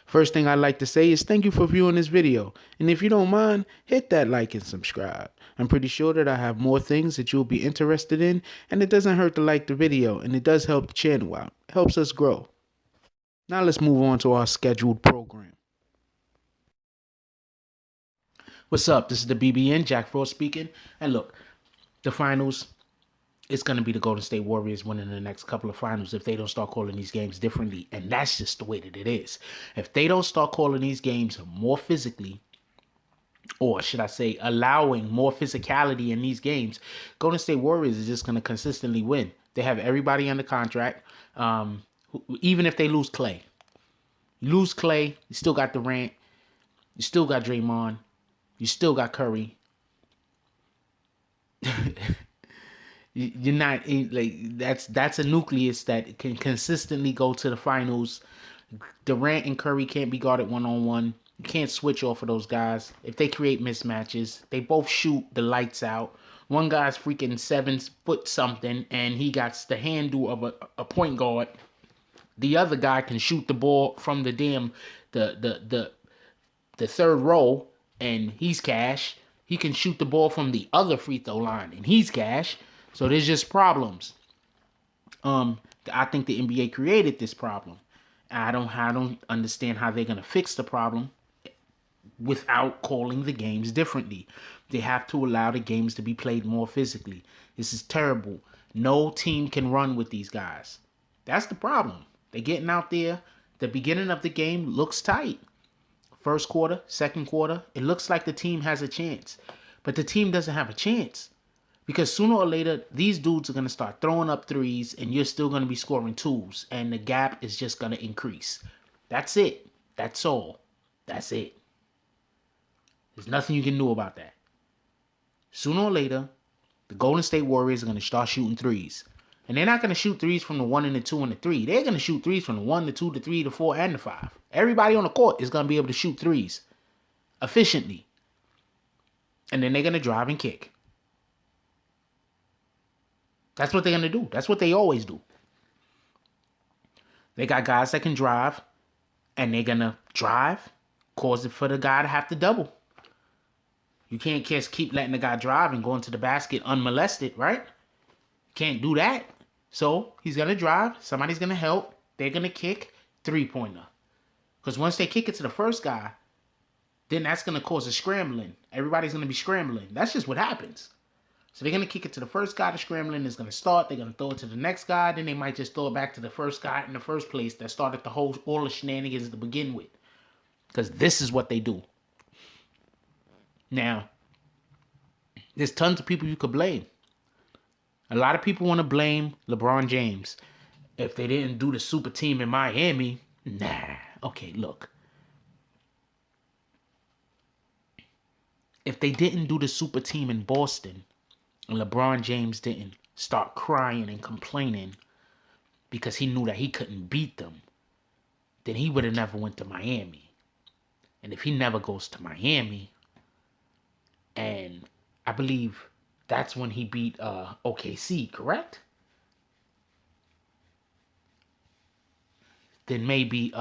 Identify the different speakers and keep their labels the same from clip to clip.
Speaker 1: First thing I'd like to say is thank you for viewing this video. And if you don't mind, hit that like and subscribe. I'm pretty sure that I have more things that you'll be interested in, and it doesn't hurt to like the video, and it does help the channel out. It helps us grow. Now let's move on to our scheduled program. What's up? This is the BBN, Jack Frost speaking. And look, the finals, it's going to be the Golden State Warriors winning the next couple of finals if they don't start calling these games differently. And that's just the way that it is. If they don't start calling these games more physically, or should I say, allowing more physicality in these games, Golden State Warriors is just going to consistently win. They have everybody under contract. Even if they lose Clay, you still got Durant, you still got Draymond, you still got Curry. You're not like that's a nucleus that can consistently go to the finals. Durant and Curry can't be guarded one-on-one. You can't switch off of those guys. If they create mismatches, they both shoot the lights out. One guy's freaking 7 foot something, and he got the handle of a point guard. The other guy can shoot the ball from the the third row, and he's cash. He can shoot the ball from the other free throw line, and he's cash. So there's just problems. I think the NBA created this problem. I don't understand how they're gonna fix the problem without calling the games differently. They have to allow the games to be played more physically. This is terrible. No team can run with these guys. That's the problem. They're getting out there. The beginning of the game looks tight. First quarter, second quarter, it looks like the team has a chance. But the team doesn't have a chance. Because sooner or later, these dudes are going to start throwing up threes, and you're still going to be scoring twos. And the gap is just going to increase. That's it. That's all. That's it. There's nothing you can do about that. Sooner or later, the Golden State Warriors are going to start shooting threes. And they're not going to shoot threes from the 1 and the 2 and the 3. They're going to shoot threes from the 1, the 2, the 3, the 4, and the 5. Everybody on the court is going to be able to shoot threes efficiently. And then they're going to drive and kick. That's what they're going to do. That's what they always do. They got guys that can drive, and they're going to drive, cause it for the guy to have to double. You can't just keep letting the guy drive and go into the basket unmolested, right? Can't do that. So he's going to drive. Somebody's going to help. They're going to kick. Three-pointer. Because once they kick it to the first guy, then that's going to cause a scrambling. Everybody's going to be scrambling. That's just what happens. So they're going to kick it to the first guy. The scrambling is going to start. They're going to throw it to the next guy. Then they might just throw it back to the first guy in the first place that started all the shenanigans to begin with. Because this is what they do. Now, there's tons of people you could blame. A lot of people want to blame LeBron James. If they didn't do the super team in Miami, nah. Okay, look. If they didn't do the super team in Boston, and LeBron James didn't start crying and complaining because he knew that he couldn't beat them, then he would have never went to Miami. And if he never goes to Miami, and I believe that's when he beat OKC, correct? Then maybe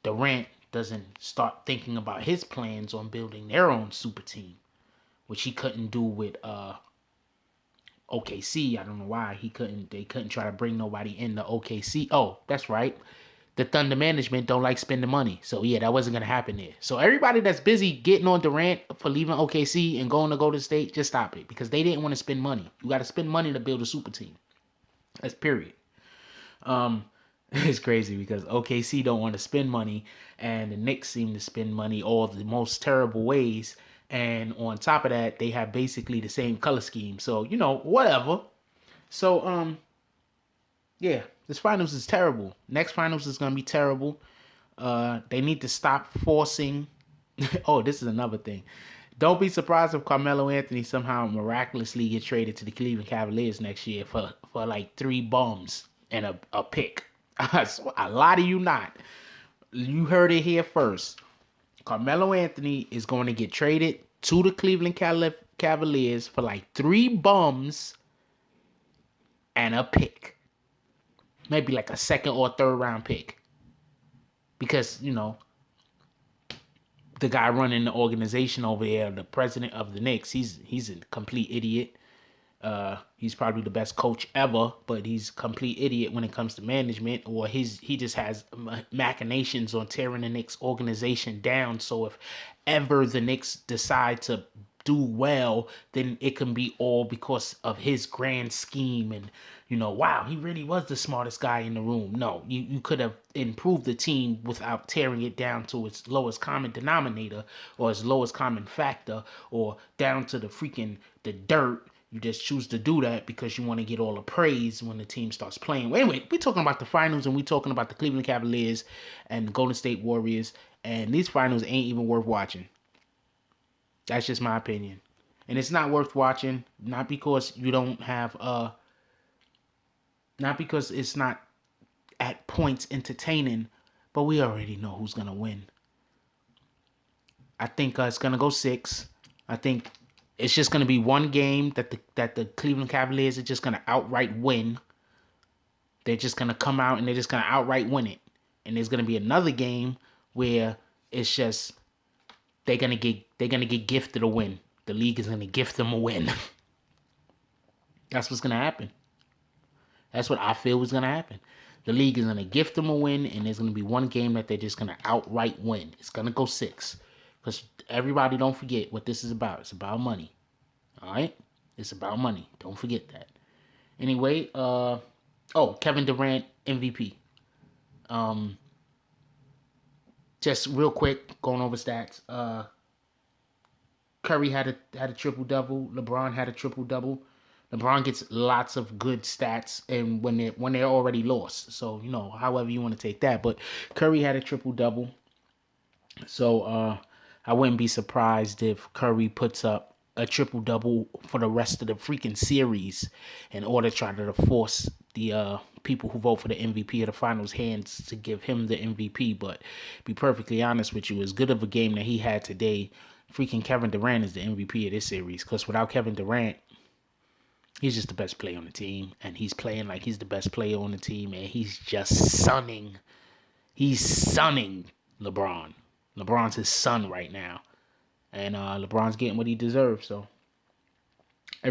Speaker 1: Durant doesn't start thinking about his plans on building their own super team, which he couldn't do with OKC. I don't know why they couldn't try to bring nobody into OKC. Oh, that's right. The Thunder management don't like spending money. So yeah, that wasn't gonna happen there. So everybody that's busy getting on Durant for leaving OKC and going to Golden State, just stop it. Because they didn't want to spend money. You gotta spend money to build a super team. That's period. It's crazy because OKC don't want to spend money, and the Knicks seem to spend money all the most terrible ways. And on top of that, they have basically the same color scheme. So, whatever. So, yeah, this finals is terrible. Next finals is gonna be terrible. They need to stop forcing. Oh, this is another thing. Don't be surprised if Carmelo Anthony somehow miraculously gets traded to the Cleveland Cavaliers next year for like 3 bums and a pick. A lot of you not. You heard it here first. Carmelo Anthony is going to get traded to the Cleveland Cavaliers for like 3 bums and a pick. Maybe like a second or third round pick. because, you know, the guy running the organization over there, the president of the Knicks, he's a complete idiot. He's probably the best coach ever, but he's a complete idiot when it comes to management, or he just has machinations on tearing the Knicks organization down. So if ever the Knicks decide to do well, then it can be all because of his grand scheme and, you know, wow, he really was the smartest guy in the room. No, you could have improved the team without tearing it down to its lowest common denominator or its lowest common factor or down to the dirt. You just choose to do that because you want to get all the praise when the team starts playing. Well, anyway, we're talking about the finals and we're talking about the Cleveland Cavaliers and the Golden State Warriors. And these finals ain't even worth watching. That's just my opinion. And it's not worth watching, not because you don't have not because it's not at points entertaining, but we already know who's gonna win. I think it's gonna go 6. I think it's just gonna be one game that the Cleveland Cavaliers are just gonna outright win. They're just gonna come out and they're just gonna outright win it. And there's gonna be another game where it's just they're gonna get gifted a win. The league is gonna gift them a win. That's what's gonna happen. That's what I feel was gonna happen. The league is gonna gift them a win, and there's gonna be one game that they're just gonna outright win. It's gonna go 6, because everybody don't forget what this is about. It's about money. All right, it's about money. Don't forget that. Anyway, Kevin Durant MVP. Just real quick, going over stats. Curry had a triple double. LeBron had a triple double. LeBron gets lots of good stats, and when they're already lost. So, you know, however you want to take that. But Curry had a triple double. So I wouldn't be surprised if Curry puts up a triple double for the rest of the freaking series in order to try to force the people who vote for the MVP of the finals hands to give him the MVP. But be perfectly honest with you, as good of a game that he had today, freaking Kevin Durant is the MVP of this series. Because without Kevin Durant, he's just the best player on the team, and he's playing like he's the best player on the team, and he's just sunning. He's sunning LeBron. LeBron's his son right now, and LeBron's getting what he deserves. So I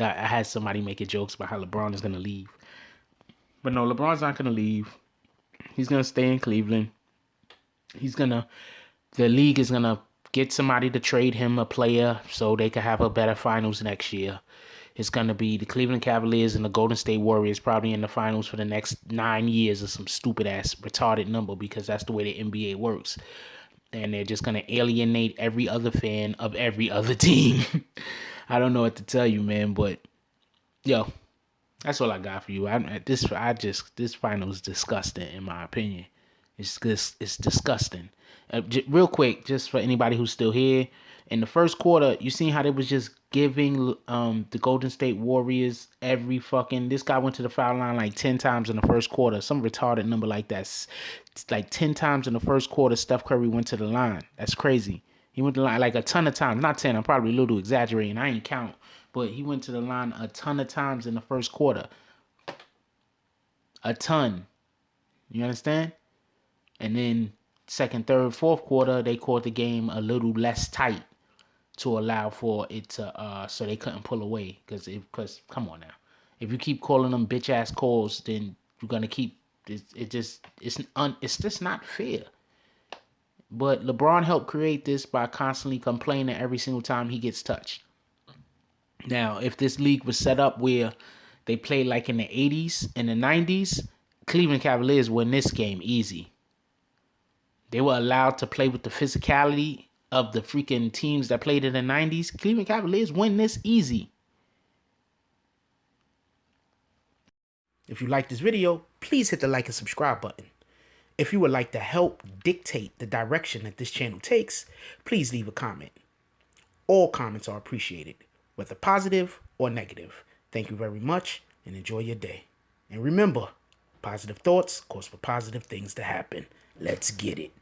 Speaker 1: had somebody making jokes about how LeBron is gonna leave, but no, LeBron's not gonna leave. He's gonna stay in Cleveland. The league is gonna get somebody to trade him a player so they can have a better finals next year. It's going to be the Cleveland Cavaliers and the Golden State Warriors probably in the finals for the next 9 years or some stupid ass retarded number, because that's the way the NBA works. And they're just going to alienate every other fan of every other team. I don't know what to tell you, man, but yo, that's all I got for you. This final is disgusting in my opinion. It's disgusting. Real quick, just for anybody who's still here, in the first quarter, you seen how they was just giving the Golden State Warriors every fucking. This guy went to the foul line like 10 times in the first quarter, some retarded number like that. It's like 10 times in the first quarter. Steph Curry went to the line. That's crazy. He went to the line like a ton of times. Not 10. I'm probably a little exaggerating. I ain't count, but he went to the line a ton of times in the first quarter. A ton. You understand? And then second, third, fourth quarter, they caught the game a little less tight to allow for it to so they couldn't pull away. Because come on now, if you keep calling them bitch ass calls, then you're gonna keep it's just not fair. But LeBron helped create this by constantly complaining every single time he gets touched. Now, if this league was set up where they played like in the 80s and the 90s, Cleveland Cavaliers win this game easy. They were allowed to play with the physicality of the freaking teams that played in the 90s. Cleveland Cavaliers win this easy. If you like this video, please hit the like and subscribe button. If you would like to help dictate the direction that this channel takes, please leave a comment. All comments are appreciated, whether positive or negative. Thank you very much and enjoy your day. And remember, positive thoughts cause for positive things to happen. Let's get it.